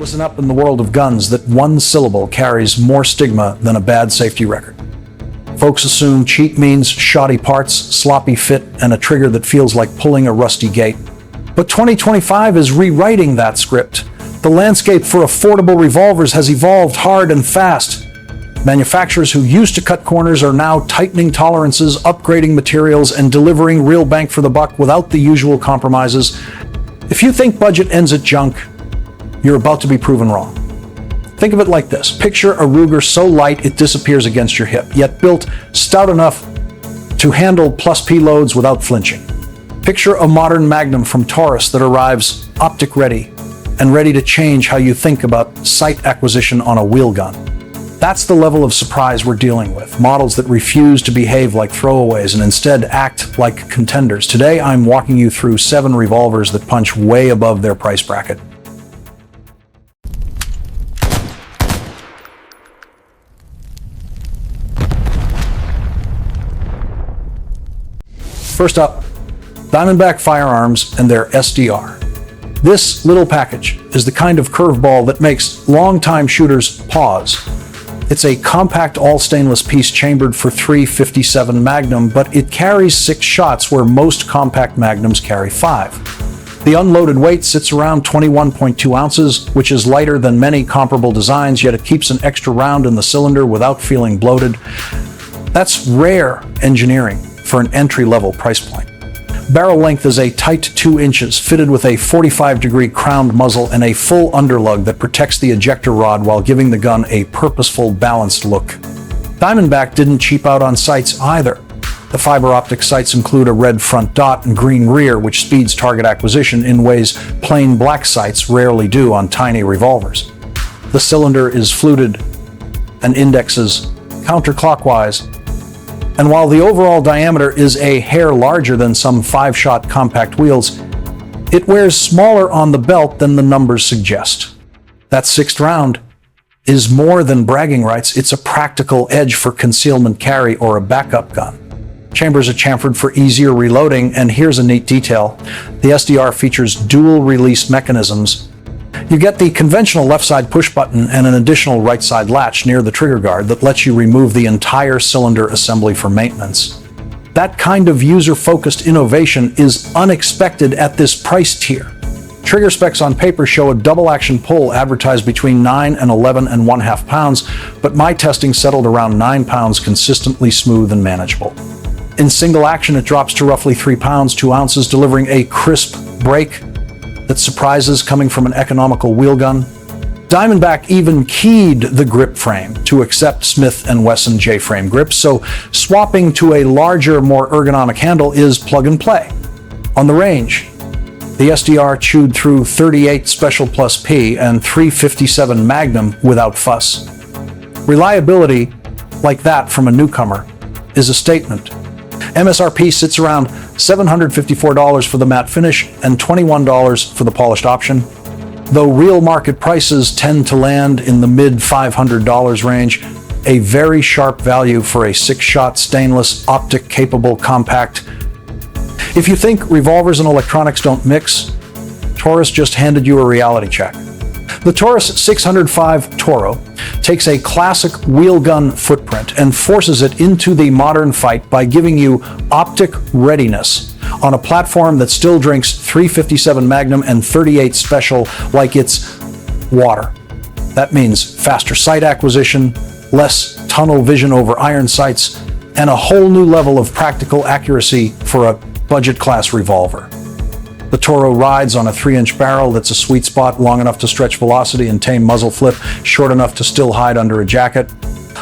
Listen up in the world of guns that one syllable carries more stigma than a bad safety record. Folks assume cheap means shoddy parts, sloppy fit, and a trigger that feels like pulling a rusty gate. But 2025 is rewriting that script. The landscape for affordable revolvers has evolved hard and fast. Manufacturers who used to cut corners are now tightening tolerances, upgrading materials, and delivering real bang for the buck without the usual compromises. If you think budget ends at junk, you're about to be proven wrong. Think of it like this. Picture a Ruger so light it disappears against your hip, yet built stout enough to handle +P loads without flinching. Picture a modern Magnum from Taurus that arrives Optic-Ready and ready to change how you think about sight acquisition on a Wheelgun. That's the level of surprise we're dealing with. Models that refuse to behave like throwaways and instead act like contenders. Today, I'm walking you through 7 revolvers that punch way above their price bracket. First up, Diamondback Firearms and their SDR. This little package is the kind of curveball that makes longtime shooters pause. It's a compact all-stainless piece chambered for .357 Magnum, but it carries 6 shots where most compact Magnums carry 5. The unloaded weight sits around 21.2 ounces, which is lighter than many comparable designs, yet it keeps an extra round in the cylinder without feeling bloated. That's rare engineering for an entry-level price point. Barrel length is a tight 2 inches, fitted with a 45-degree crowned muzzle and a full underlug that protects the ejector rod while giving the gun a purposeful, balanced look. Diamondback didn't cheap out on sights either. The fiber optic sights include a red front dot and green rear, which speeds target acquisition in ways plain black sights rarely do on tiny revolvers. The cylinder is fluted and indexes counterclockwise, and while the overall diameter is a hair larger than some 5-shot compact wheels, it wears smaller on the belt than the numbers suggest. That 6th round is more than bragging rights. It's a practical edge for concealment carry or a backup gun. Chambers are chamfered for easier reloading, and here's a neat detail. The SDR features dual release mechanisms. You get the conventional left side push button and an additional right side latch near the trigger guard that lets you remove the entire cylinder assembly for maintenance. That kind of user-focused innovation is unexpected at this price tier. Trigger specs on paper show a double action pull advertised between 9 and 11.5 pounds, but my testing settled around 9 pounds, consistently smooth and manageable. In single action, it drops to roughly 3 pounds, 2 ounces, delivering a crisp break that surprises coming from an economical wheelgun. Diamondback even keyed the grip frame to accept Smith & Wesson J-frame grips, so swapping to a larger, more ergonomic handle is plug and play. On the range, the SDR chewed through 38 Special +P and .357 Magnum without fuss. Reliability like that from a newcomer is a statement. MSRP sits around $754 for the matte finish and $21 for the polished option. Though real market prices tend to land in the mid-$500 range, a very sharp value for a 6-shot stainless optic-capable compact. If you think revolvers and electronics don't mix, Taurus just handed you a reality check. The Taurus 605 Toro takes a classic wheelgun footprint and forces it into the modern fight by giving you optic readiness on a platform that still drinks .357 Magnum and 38 Special like it's water. That means faster sight acquisition, less tunnel vision over iron sights, and a whole new level of practical accuracy for a budget-class revolver. The Toro rides on a 3-inch barrel that's a sweet spot, long enough to stretch velocity and tame muzzle flip, short enough to still hide under a jacket.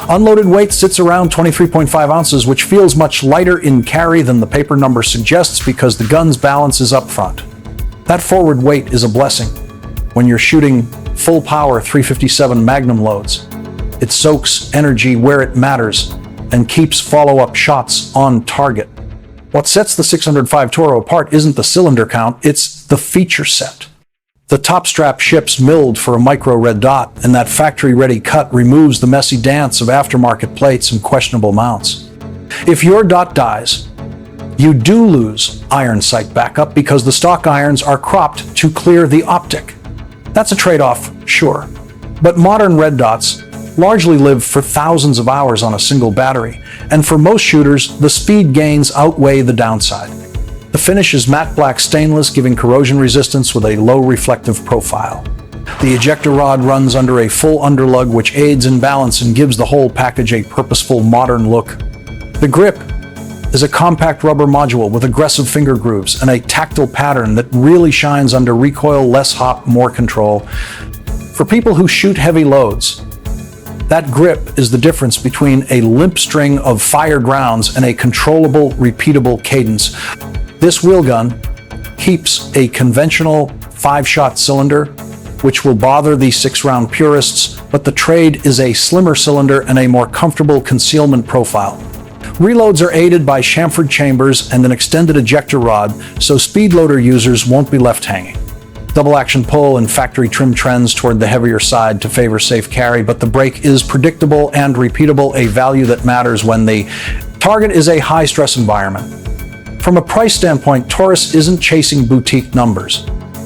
Unloaded weight sits around 23.5 ounces, which feels much lighter in carry than the paper number suggests because the gun's balance is up front. That forward weight is a blessing when you're shooting full power .357 Magnum loads. It soaks energy where it matters and keeps follow-up shots on target. What sets the 605 Toro apart isn't the cylinder count, it's the feature set. The top strap ships milled for a micro red dot, and that factory-ready cut removes the messy dance of aftermarket plates and questionable mounts. If your dot dies, you do lose iron sight backup because the stock irons are cropped to clear the optic. That's a trade-off Sure. But modern red dots largely live for thousands of hours on a single battery, and for most shooters, the speed gains outweigh the downside. The finish is matte black stainless, giving corrosion resistance with a low reflective profile. The ejector rod runs under a full underlug, which aids in balance and gives the whole package a purposeful, modern look. The grip is a compact rubber module with aggressive finger grooves and a tactile pattern that really shines under recoil, less hop, more control. For people who shoot heavy loads, that grip is the difference between a limp string of fired rounds and a controllable, repeatable cadence. This wheelgun keeps a conventional 5-shot cylinder, which will bother the 6-round purists, but the trade is a slimmer cylinder and a more comfortable concealment profile. Reloads are aided by chamfered chambers and an extended ejector rod, so speed loader users won't be left hanging. Double action pull and factory trim trends toward the heavier side to favor safe carry, but the break is predictable and repeatable, a value that matters when the target is a high-stress environment. From a price standpoint, Taurus isn't chasing boutique numbers.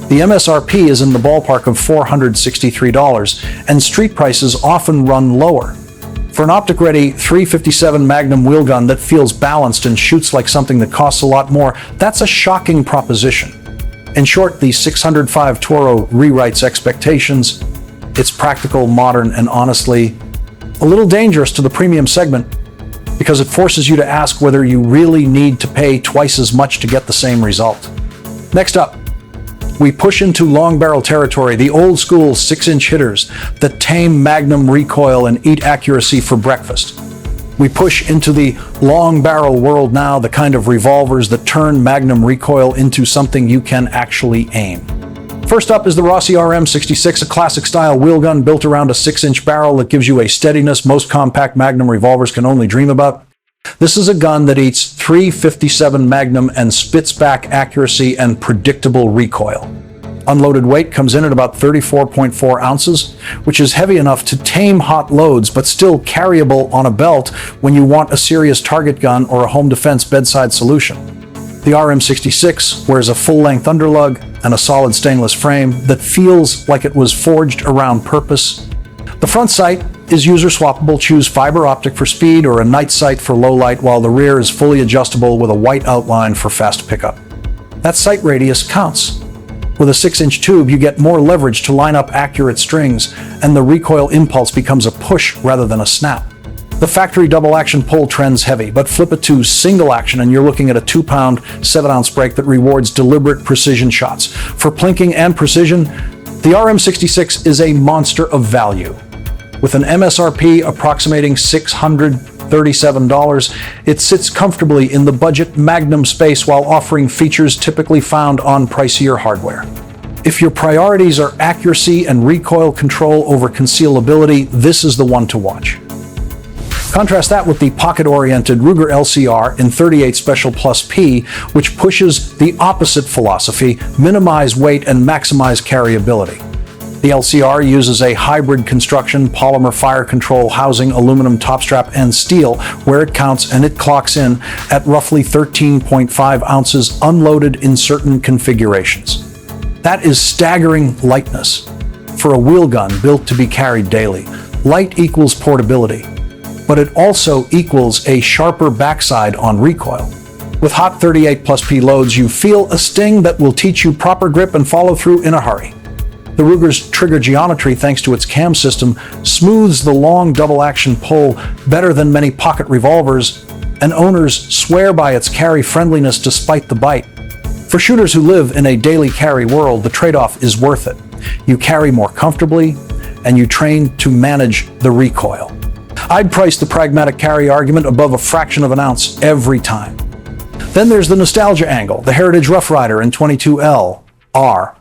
The MSRP is in the ballpark of $463, and street prices often run lower. For an Optic-Ready .357 Magnum wheelgun that feels balanced and shoots like something that costs a lot more, that's a shocking proposition. In short, the 605 Toro rewrites expectations. It's practical, modern, and honestly a little dangerous to the premium segment because it forces you to ask whether you really need to pay twice as much to get the same result. Next up, we push into long barrel territory, the old school 6-inch hitters that tame Magnum recoil and eat accuracy for breakfast. We push into the long barrel world now, the kind of revolvers that turn Magnum recoil into something you can actually aim. First up is the Rossi RM66, a classic style wheelgun built around a 6-inch barrel that gives you a steadiness most compact Magnum revolvers can only dream about. This is a gun that eats .357 Magnum and spits back accuracy and predictable recoil. Unloaded weight comes in at about 34.4 ounces, which is heavy enough to tame hot loads, but still carryable on a belt when you want a serious target gun or a home defense bedside solution. The RM66 wears a full-length underlug and a solid stainless frame that feels like it was forged around purpose. The front sight is user swappable. Choose fiber optic for speed or a night sight for low light, while the rear is fully adjustable with a white outline for fast pickup. That sight radius counts. With a 6-inch tube, you get more leverage to line up accurate strings, and the recoil impulse becomes a push rather than a snap. The factory double action pull trends heavy, but flip it to single action and you're looking at a 2-pound, 7-ounce break that rewards deliberate precision shots. For plinking and precision, the RM66 is a monster of value. With an MSRP approximating $637, it sits comfortably in the budget Magnum space while offering features typically found on pricier hardware. If your priorities are accuracy and recoil control over concealability, this is the one to watch. Contrast that with the pocket-oriented Ruger LCR in .38 Special Plus P, which pushes the opposite philosophy: minimize weight and maximize carryability. The LCR uses a hybrid construction, polymer fire control housing, aluminum top strap, and steel, where it counts, and it clocks in at roughly 13.5 ounces unloaded in certain configurations. That is staggering lightness for a wheelgun built to be carried daily. Light equals portability, but it also equals a sharper backside on recoil. With hot 38 plus P loads, you feel a sting that will teach you proper grip and follow through in a hurry. The Ruger's trigger geometry, thanks to its cam system, smooths the long double-action pull better than many pocket revolvers, and owners swear by its carry friendliness despite the bite. For shooters who live in a daily carry world, the trade-off is worth it. You carry more comfortably, and you train to manage the recoil. I'd price the pragmatic carry argument above a fraction of an ounce every time. Then there's the nostalgia angle, the Heritage Rough Rider in .22L R.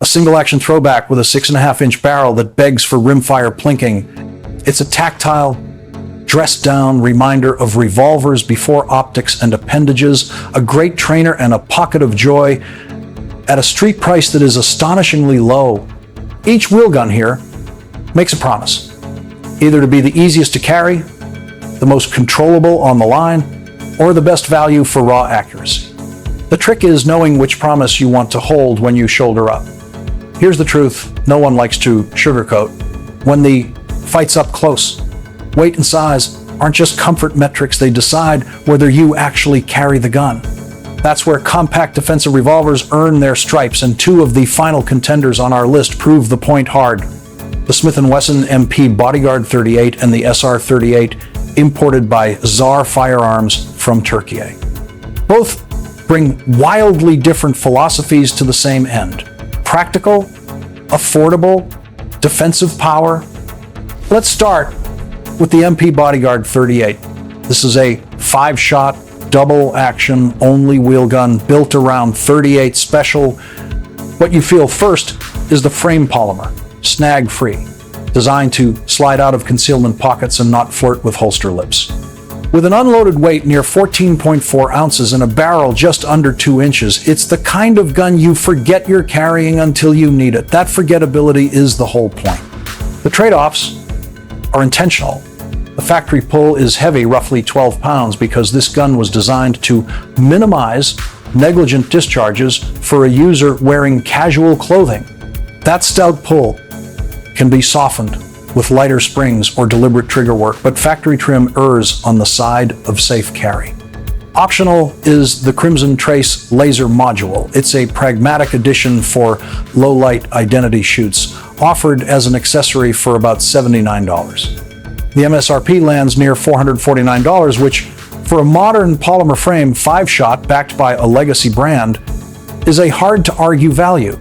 A single-action throwback with a 6.5-inch barrel that begs for rimfire plinking. It's a tactile, dressed-down reminder of revolvers before optics and appendages, a great trainer and a pocket of joy at a street price that is astonishingly low. Each wheelgun here makes a promise, either to be the easiest to carry, the most controllable on the line, or the best value for raw accuracy. The trick is knowing which promise you want to hold when you shoulder up. Here's the truth no one likes to sugarcoat. When the fight's up close, weight and size aren't just comfort metrics, they decide whether you actually carry the gun. That's where compact defensive revolvers earn their stripes, and two of the final contenders on our list prove the point hard. The Smith & Wesson MP Bodyguard 38 and the SR 38, imported by Czar Firearms from Turkey. Both bring wildly different philosophies to the same end. Practical, affordable, defensive power. Let's start with the MP Bodyguard 38. This is a 5-shot, double-action, only wheel gun built around 38 special. What you feel first is the frame polymer, snag-free, designed to slide out of concealment pockets and not flirt with holster lips. With an unloaded weight near 14.4 ounces and a barrel just under 2 inches, it's the kind of gun you forget you're carrying until you need it. That forgettability is the whole point. The trade-offs are intentional. The factory pull is heavy, roughly 12 pounds, because this gun was designed to minimize negligent discharges for a user wearing casual clothing. That stout pull can be softened with lighter springs or deliberate trigger work, but factory trim errs on the side of safe carry. Optional is the Crimson Trace laser module. It's a pragmatic addition for low-light identity shoots, offered as an accessory for about $79. The MSRP lands near $449, which, for a modern polymer frame 5-shot backed by a legacy brand, is a hard-to-argue value.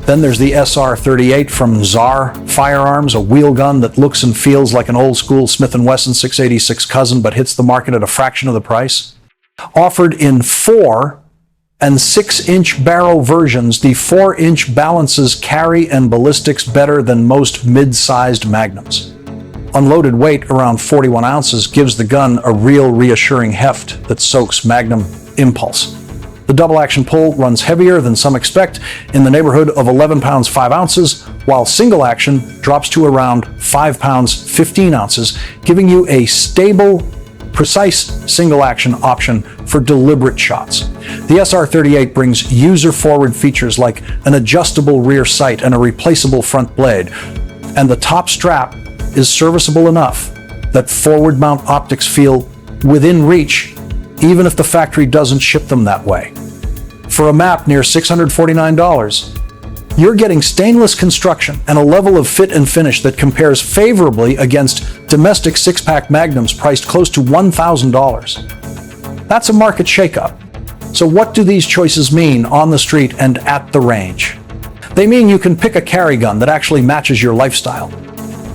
Then there's the SR38 from Czar Firearms, a wheel gun that looks and feels like an old-school Smith & Wesson 686 cousin but hits the market at a fraction of the price. Offered in 4 and 6-inch barrel versions, the 4-inch balances carry and ballistics better than most mid-sized Magnums. Unloaded weight around 41 ounces gives the gun a real reassuring heft that soaks Magnum impulse. The double-action pull runs heavier than some expect, in the neighborhood of 11 pounds 5 ounces, while single action drops to around 5 pounds 15 ounces, giving you a stable, precise single-action option for deliberate shots. The SR38 brings user-forward features like an adjustable rear sight and a replaceable front blade, and the top strap is serviceable enough that forward mount optics feel within reach, even if the factory doesn't ship them that way. For a map near $649, you're getting stainless construction and a level of fit and finish that compares favorably against domestic 6-pack Magnums priced close to $1,000. That's a market shakeup. So what do these choices mean on the street and at the range? They mean you can pick a carry gun that actually matches your lifestyle.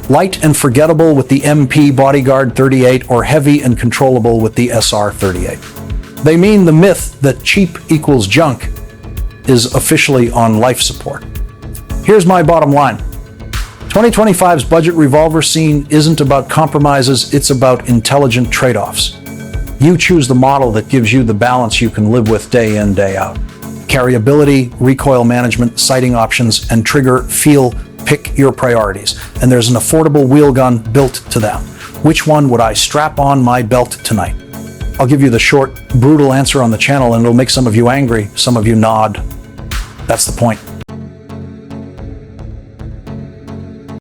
Light and forgettable with the MP Bodyguard 38, or heavy and controllable with the SR 38. They mean the myth that cheap equals junk is officially on life support. Here's my bottom line. 2025's budget revolver scene isn't about compromises, it's about intelligent trade-offs. You choose the model that gives you the balance you can live with day in, day out. Carryability, recoil management, sighting options, and trigger feel. Pick your priorities, and there's an affordable wheel gun built to them. Which one would I strap on my belt tonight? I'll give you the short, brutal answer on the channel, and it'll make some of you angry, some of you nod. That's the point.